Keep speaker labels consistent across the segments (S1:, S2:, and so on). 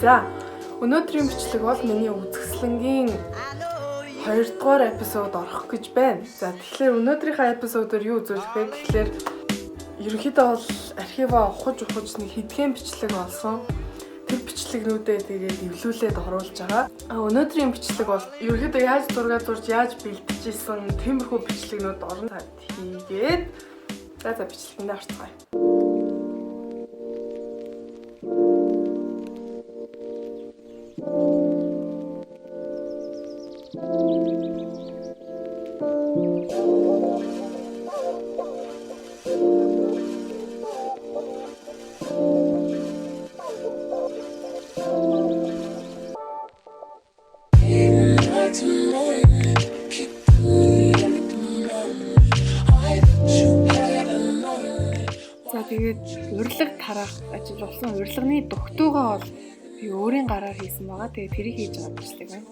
S1: За өнөөдрийн бичлэг бол миний үзэсгэлэнгийн 2 дугаар эпизод орох гэж байна. За тэгэхээр өнөөдрийнхээ эпизодоор юу үзүүлэх вэ гэхээр ерөнхийдөө бол архиваа ухаж нэг хэдхэн бичлэг олсон. Тэр бичлэгнүүдээ тэгээд эвлүүлээд оруулж байгаа. Өнөөдрийн бичлэг бол ерөнхийдөө яаж зураг зурж яаж бэлтжижсэн тиймэрхүү бичлэгнүүд орно хийгээд за бичлэгэндээ орцгоё. Тэгээд урилга тараах ажил болсон. Урилганы дугтуугаа бол би өөрийн гараар хийсэн байгаа. Тэгээд тэрийг хийж байгаа бичлэг байна.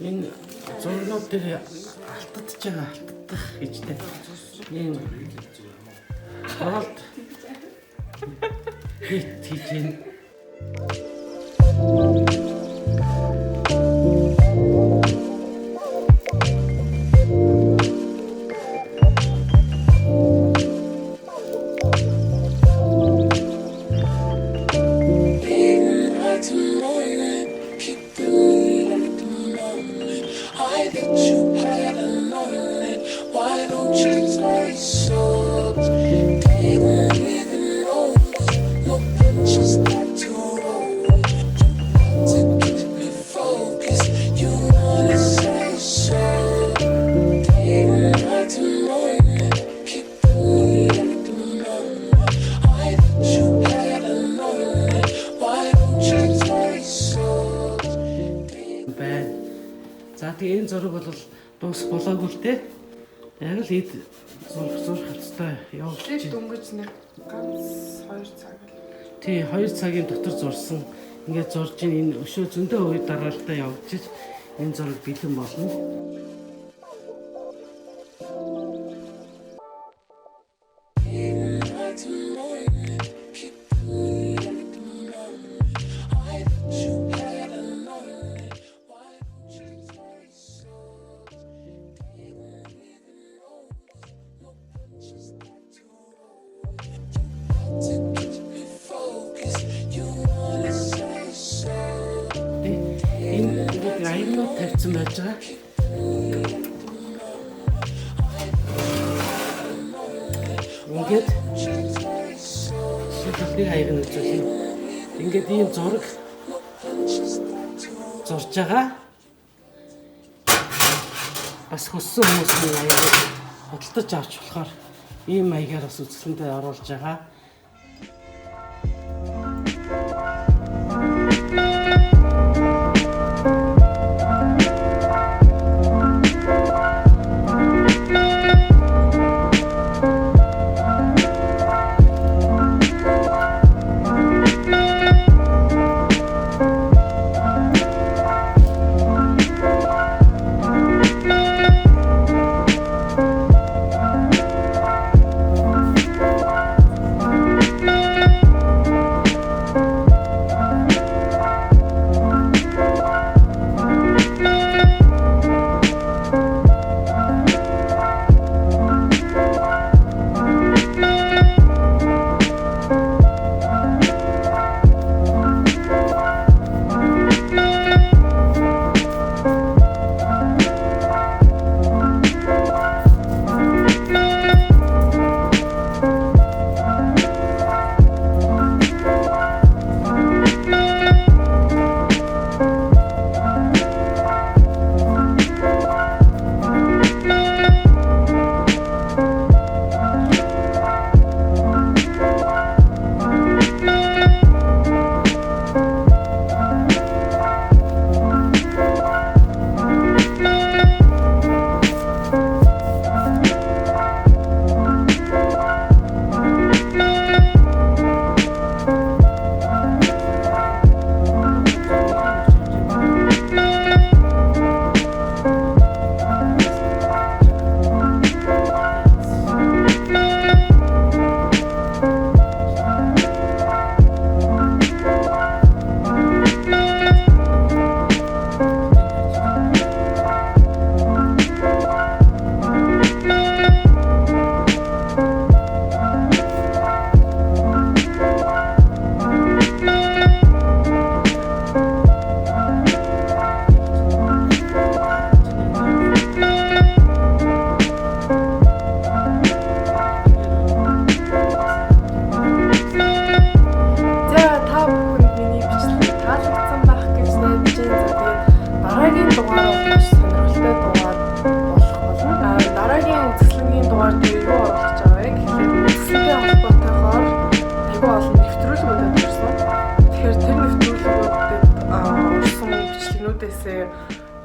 S2: Энэ зургууд дээр алтдаж байгаа алтдах гэжтэй. Энэ болд хит хийж энэ зураг бол дуус болоогүй л дээ. Яг л ид зурх хэвээр явж чинь.
S1: Дөнгөж нэг ганц 2 цаг л.
S2: Тий, 2 цагийн дотор зурсан. Ингээд зурж энэ өшөө зөндөө үе дараалтаа явж энэ зураг бэлэн болно. Аймаг тавьсан байж байгаа. Ингээд шилдэг аяг нь үзүүлээ. Ингээд ийм зураг зурж байгаа. Бас хөссөн хүмүүсийн аягийг хөдөлтөж авч болохоор ийм маягаар бас үзэсгэлэнтэй оруулж байгаа.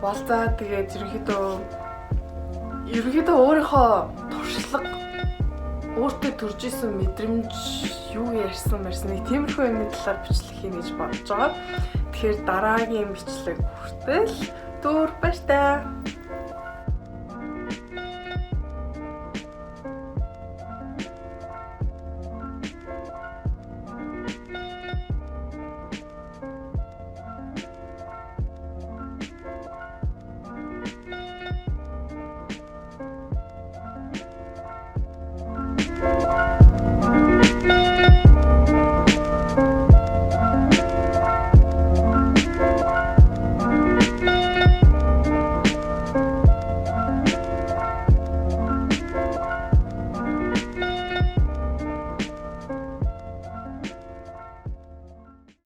S1: болзаа тэгээд ерөнхийдөө өөрийнхөө туршлага өөртөө төрж исэн мэдрэмж юу ярьсан нэг тиймэрхүү юмны талаар бичлэг хийнэ гэж бодож байгаа. Тэгэхээр дараагийн бичлэг хүртэл түр баяртай.